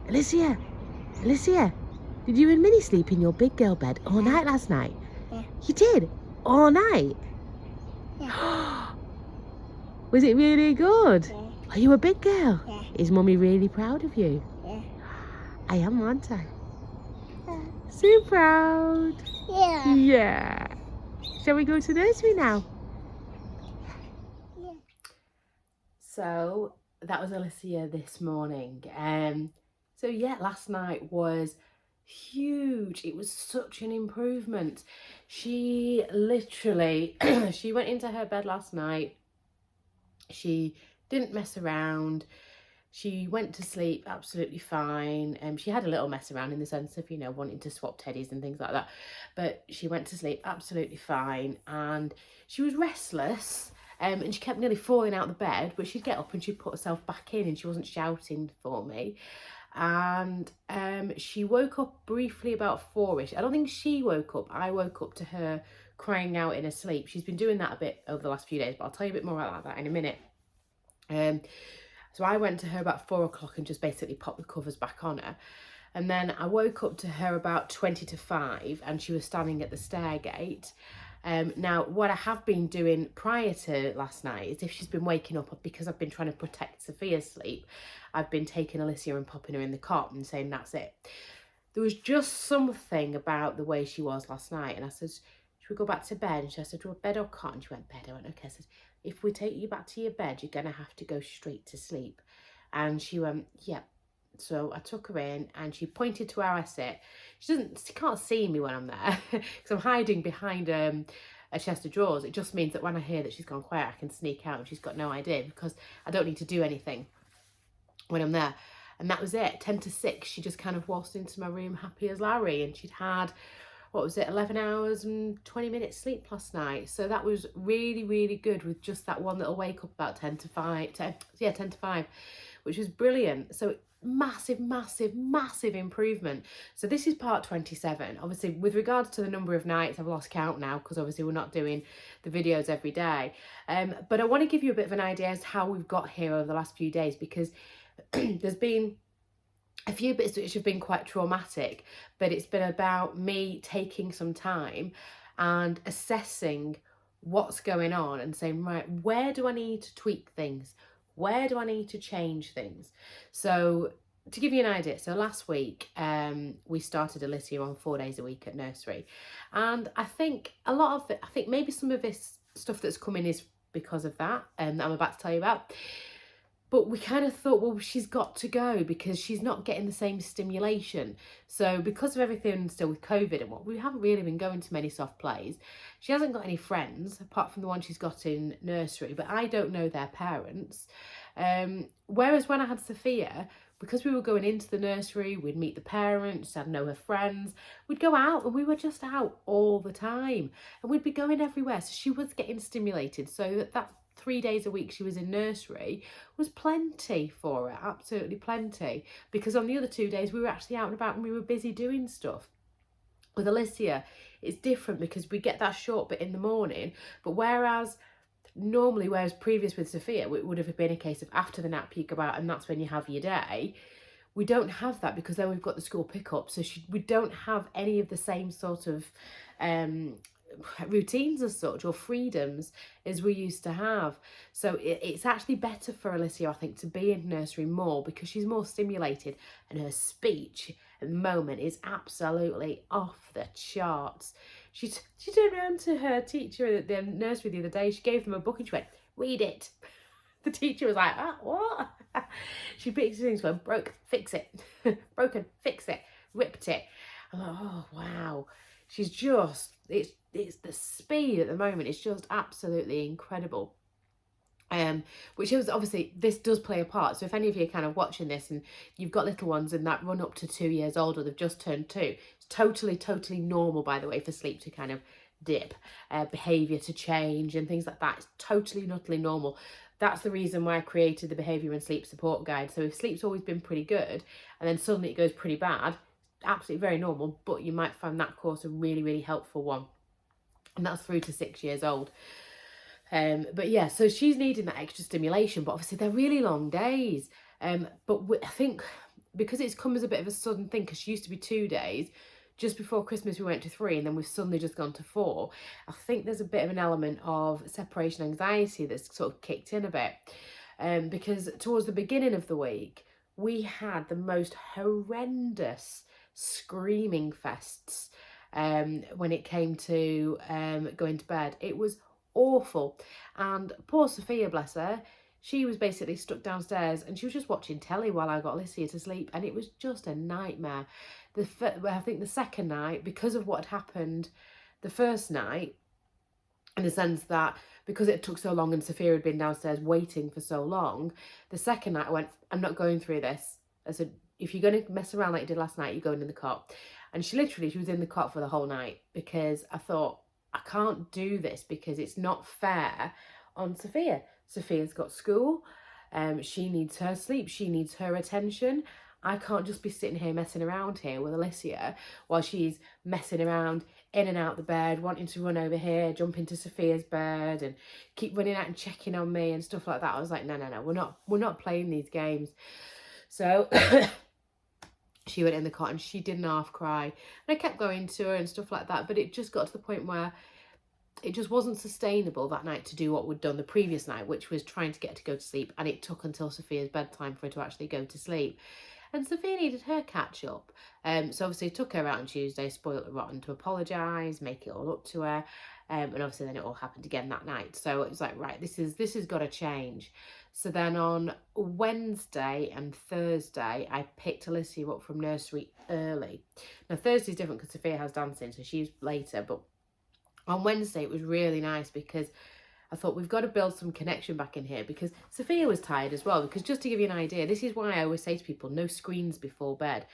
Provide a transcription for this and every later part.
Alyssia, Alyssia, did you and Minnie sleep in your big girl bed all night last night? Yeah. You did? All night? Yeah. Was it really good? Yeah. Are you a big girl? Yeah. Is Mummy really proud of you? Yeah. I am, aren't I? Yeah. So proud. Yeah. Yeah. Shall we go to nursery now? Yeah. So that was Alyssia this morning. So yeah, last night was huge. It was such an improvement. She literally, she went into her bed last night. She didn't mess around. She went to sleep absolutely fine. She had a little mess around in the sense of, you know, wanting to swap teddies and things like that. But she went to sleep absolutely fine. And she was restless. And she kept nearly falling out of the bed. But she'd get up and she'd put herself back in. And she wasn't shouting for me. And she woke up briefly about 4ish. I don't think she woke up. I woke up to her crying out in her sleep. She's been doing that a bit over the last few days. But I'll tell you a bit more about that in a minute. So I went to her about 4 o'clock and just basically popped the covers back on her. And then I woke up to her about 20 to 5 and she was standing at the stair gate. Now, what I have been doing prior to last night is if she's been waking up, because I've been trying to protect Sophia's sleep, I've been taking Alyssia and popping her in the cot and saying that's it. There was just something about the way she was last night. And I said, should we go back to bed? And she said, do you want bed or cot? And she went, bed. I went, okay. I said, if we take you back to your bed, you're going to have to go straight to sleep. And she went, yeah. So I took her in and she pointed to where I sit. She can't see me when I'm there because I'm hiding behind a chest of drawers. It just means that when I hear that she's gone quiet, I can sneak out and she's got no idea because I don't need to do anything when I'm there. And that was it. 10 to 6, she just kind of waltzed into my room happy as Larry, and she'd had, what was it, 11 hours and 20 minutes sleep last night. So that was really, really good with just that one little wake up about 10 to 5, which was brilliant. So massive, massive, massive improvement. So this is part 27. Obviously, with regards to the number of nights, I've lost count now because obviously we're not doing the videos every day. But I want to give you a bit of an idea as to how we've got here over the last few days, because there's been a few bits which have been quite traumatic, but it's been about me taking some time and assessing what's going on and saying, right, where do I need to tweak things? Where do I need to change things? So to give you an idea, so last week we started Alyssia on 4 days a week at nursery. And I think a lot of it, I think maybe some of this stuff that's coming is because of that that I'm about to tell you about. But we kind of thought, well, she's got to go because she's not getting the same stimulation. So because of everything still with COVID and what, we haven't really been going to many soft plays. She hasn't got any friends apart from the one she's got in nursery, but I don't know their parents. Whereas when I had Sophia, because we were going into the nursery, we'd meet the parents, I'd know her friends, we'd go out and we were just out all the time and we'd be going everywhere. So she was getting stimulated. So that 3 days a week she was in nursery was plenty for her, absolutely plenty, because on the other 2 days we were actually out and about and we were busy doing stuff. With Alyssia, it's different because we get that short bit in the morning, but whereas previous with Sophia, it would have been a case of after the nap you go out and that's when you have your day. We don't have that because then we've got the school pickup, so we don't have any of the same sort of routines as such or freedoms as we used to have. So it's actually better for Alyssia, I think, to be in nursery more because she's more stimulated and her speech at the moment is absolutely off the charts. She turned around to her teacher at the nursery the other day. She gave them a book and she went, read it. The teacher was like, what? She picked things, went, broke, fix it. Broken, fix it. Ripped it. I'm like, oh, wow. She's just, it's the speed at the moment. It's just absolutely incredible. Which is obviously, this does play a part. So if any of you are kind of watching this and you've got little ones in that run up to 2 years old or they've just turned 2, it's totally normal, by the way, for sleep to kind of dip, behaviour to change and things like that. It's totally and utterly normal. That's the reason why I created the behaviour and sleep support guide. So if sleep's always been pretty good and then suddenly it goes pretty bad, absolutely very normal, but you might find that course a really, really helpful one. And that's 3 to 6 years old. But yeah, so she's needing that extra stimulation, but obviously they're really long days. But I think because it's come as a bit of a sudden thing, because she used to be 2 days. Just before Christmas we went to 3, and then we've suddenly just gone to 4. I think there's a bit of an element of separation anxiety that's sort of kicked in a bit. Because towards the beginning of the week, we had the most horrendous screaming fests when it came to going to bed. It was awful. And poor Sophia, bless her, she was basically stuck downstairs and she was just watching telly while I got Alyssia to sleep, and it was just a nightmare. I think the second night, because of what had happened the first night, in the sense that because it took so long and Sophia had been downstairs waiting for so long, the second night I went, I'm not going through this. I said, if you're going to mess around like you did last night, you're going in the cot. And she was in the cot for the whole night, because I thought, I can't do this because it's not fair on Sophia. Sophia's got school. She needs her sleep. She needs her attention. I can't just be sitting here messing around here with Alyssia while she's messing around in and out the bed, wanting to run over here, jump into Sophia's bed and keep running out and checking on me and stuff like that. I was like, no, we're not playing these games. So she went in the cot and she didn't half cry. And I kept going to her and stuff like that, but it just got to the point where it just wasn't sustainable that night to do what we'd done the previous night, which was trying to get her to go to sleep. And it took until Sophia's bedtime for her to actually go to sleep. And Sophia needed her catch up. So obviously took her out on Tuesday, spoiled her rotten, to apologise, make it all up to her. And obviously then it all happened again that night. So it was like, right, this has got to change. So then on Wednesday and Thursday, I picked Alyssia up from nursery early. Now Thursday's different because Sophia has dancing, so she's later. But on Wednesday it was really nice because I thought, we've got to build some connection back in here, because Sophia was tired as well. Because just to give you an idea, this is why I always say to people, no screens before bed.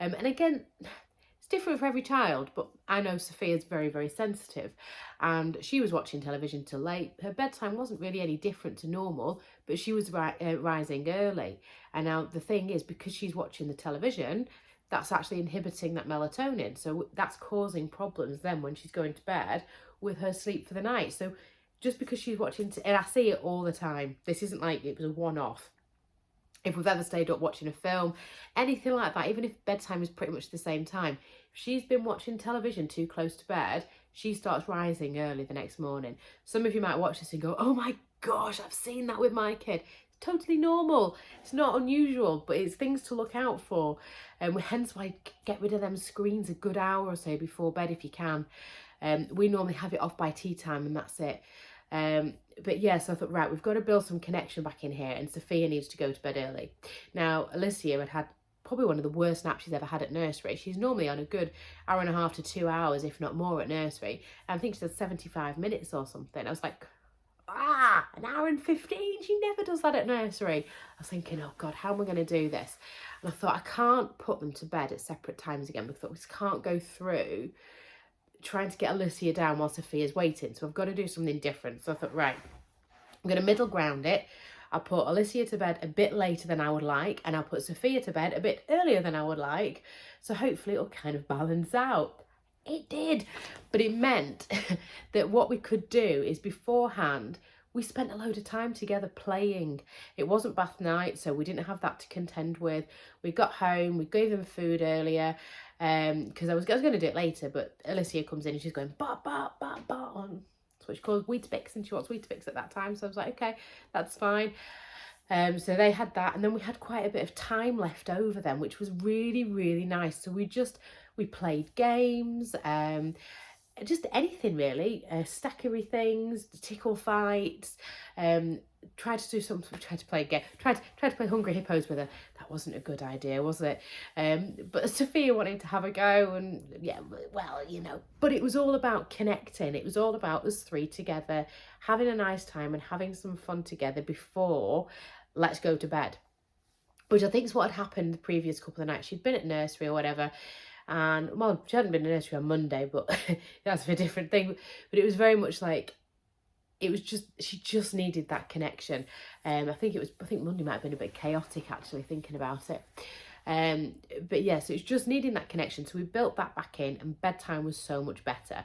And again, it's different for every child, but I know Sophia's very, very sensitive. And she was watching television till late. Her bedtime wasn't really any different to normal, but she was rising early. And now the thing is, because she's watching the television, that's actually inhibiting that melatonin. So that's causing problems then when she's going to bed with her sleep for the night. So just because she's watching, and I see it all the time, this isn't like it was a one-off. If we've ever stayed up watching a film, anything like that, even if bedtime is pretty much the same time, if she's been watching television too close to bed, she starts rising early the next morning. Some of you might watch this and go, oh my gosh, I've seen that with my kid. It's totally normal. It's not unusual, but it's things to look out for. And hence why get rid of them screens a good hour or so before bed if you can. We normally have it off by tea time and that's it. But yeah, so I thought, right, we've got to build some connection back in here, and Sophia needs to go to bed early. Now, Alyssia had probably one of the worst naps she's ever had at nursery. She's normally on a good hour and a half to 2 hours, if not more, at nursery. And I think she does 75 minutes or something. I was like, an hour and 15? She never does that at nursery. I was thinking, oh God, how am I going to do this? And I thought, I can't put them to bed at separate times again, because we just can't go through trying to get Alyssia down while Sophia's waiting. So I've got to do something different. So I thought, right, I'm going to middle ground it. I'll put Alyssia to bed a bit later than I would like, and I'll put Sophia to bed a bit earlier than I would like. So hopefully it'll kind of balance out. It did. But it meant that what we could do is beforehand, we spent a load of time together playing. It wasn't bath night, so we didn't have that to contend with. We got home, we gave them food earlier, because I was going to do it later, but Alyssia comes in and she's going, bop, bop, bop, bop, on. That's what she calls Weetabix, and she wants Weetabix at that time. So I was like, okay, that's fine. So they had that, and then we had quite a bit of time left over then, which was really, really nice. So we played games, just anything really, stackery things, tickle fights, tried to play a game, tried to play Hungry Hippos with her. That wasn't a good idea, was it? But Sophia wanted to have a go, and yeah, well, you know, but it was all about connecting. It was all about us three together, having a nice time and having some fun together before let's go to bed. Which I think is what had happened the previous couple of nights. She'd been at nursery or whatever, and well, she hadn't been in nursery on Monday, but that's a different thing. But it was very much like, it was just, she just needed that connection. I think Monday might have been a bit chaotic actually, thinking about it. But yeah, so it's just needing that connection. So we built that back in, and bedtime was so much better.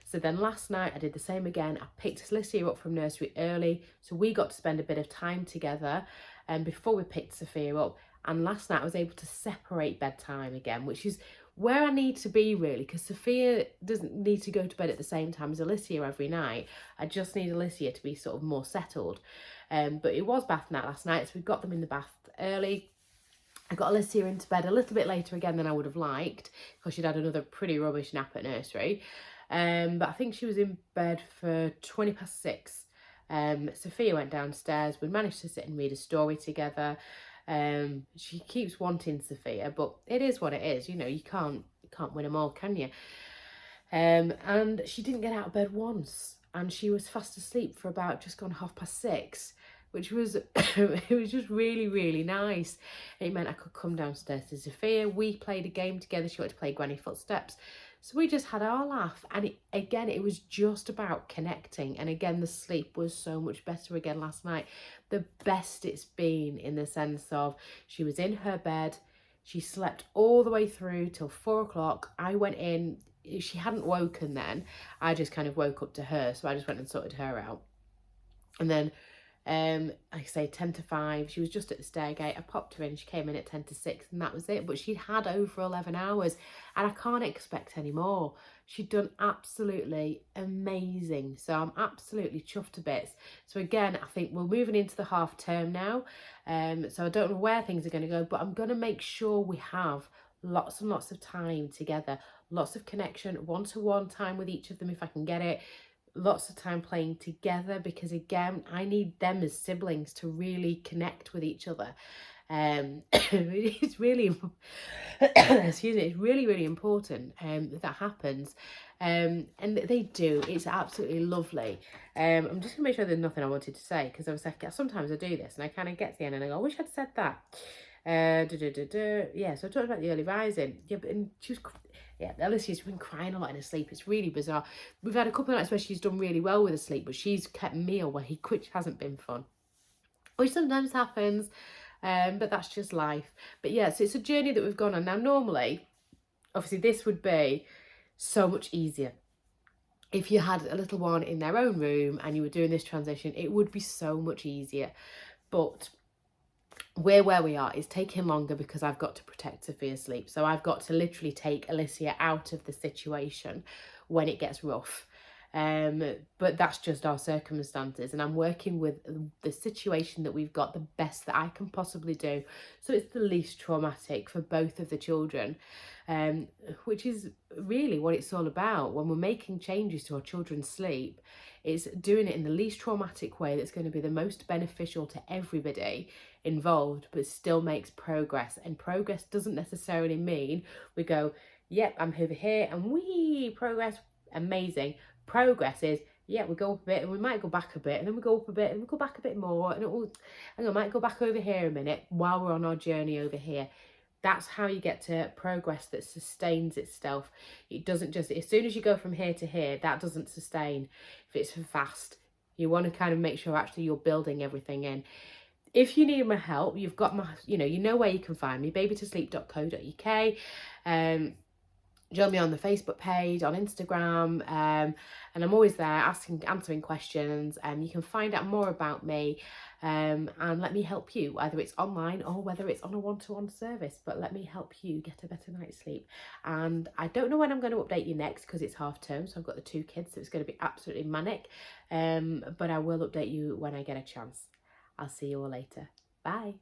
So then last night I did the same again. I picked Alyssia up from nursery early, so we got to spend a bit of time together. And before we picked Sophia up, And last night I was able to separate bedtime again, which is where I need to be really, because Sophia doesn't need to go to bed at the same time as Alyssia every night. I just need Alyssia to be sort of more settled. But it was bath night last night, so we got them in the bath early. I got Alyssia into bed a little bit later again than I would have liked, because she'd had another pretty rubbish nap at nursery. But I think she was in bed for 6:20. Sophia went downstairs. We managed to sit and read a story together. She keeps wanting Sophia, but it is what it is. You know, you can't win them all, can you? And she didn't get out of bed once, and she was fast asleep for about just gone 6:30, which was it was just really, really nice. It meant I could come downstairs to Sophia. We played a game together. She wanted to play Granny Footsteps. So we just had our laugh, and it was just about connecting. And again, the sleep was so much better again last night. The best it's been, in the sense of she was in her bed. She slept all the way through till 4 o'clock. I went in. She hadn't woken then. I just kind of woke up to her. So I just went and sorted her out. And then like I say, 10:05, she was just at the stairgate. I popped her in, she came in at 10:06, and that was it. But she'd had over 11 hours, and I can't expect any more. She'd done absolutely amazing, so I'm absolutely chuffed to bits. So again, I think we're moving into the half term now, so I don't know where things are going to go, but I'm going to make sure we have lots and lots of time together, lots of connection, one-to-one time with each of them if I can get it. Lots of time playing together, because again, I need them as siblings to really connect with each other. It's really excuse me, it's really, really important that happens, and they do. It's absolutely lovely. I'm just gonna make sure there's nothing I wanted to say, because I was like, sometimes I do this and I kind of get to the end and I go, I wish I'd said that. Yeah, so I talked about the early rising. Yeah, but and she was, yeah, Alyssia's been crying a lot in her sleep. It's really bizarre. We've had a couple of nights where she's done really well with her sleep, but she's kept me awake, which hasn't been fun, which sometimes happens, but that's just life. But yeah, so it's a journey that we've gone on. Now, normally, obviously, this would be so much easier. If you had a little one in their own room and you were doing this transition, it would be so much easier. But where we are is taking longer, because I've got to protect Sophia's sleep. So I've got to literally take Alyssia out of the situation when it gets rough. But that's just our circumstances, and I'm working with the situation that we've got the best that I can possibly do, so it's the least traumatic for both of the children, which is really what it's all about. When we're making changes to our children's sleep, it's doing it in the least traumatic way that's going to be the most beneficial to everybody involved, but still makes progress. And progress doesn't necessarily mean we go, yep, I'm over here and we progress, amazing. Progress is, yeah, we go up a bit and we might go back a bit, and then we go up a bit and we go back a bit more, and I might go back over here a minute while we're on our journey over here. That's how you get to progress that sustains itself. It doesn't just, as soon as you go from here to here, that doesn't sustain if it's fast. You want to kind of make sure actually you're building everything in. If you need my help, you've got my, you know where you can find me, babytosleep.co.uk. Join me on the Facebook page, on Instagram, and I'm always there answering questions. You can find out more about me, and let me help you, whether it's online or whether it's on a one-to-one service. But let me help you get a better night's sleep. And I don't know when I'm going to update you next, because it's half term, so I've got the 2 kids, so it's going to be absolutely manic. But I will update you when I get a chance. I'll see you all later. Bye.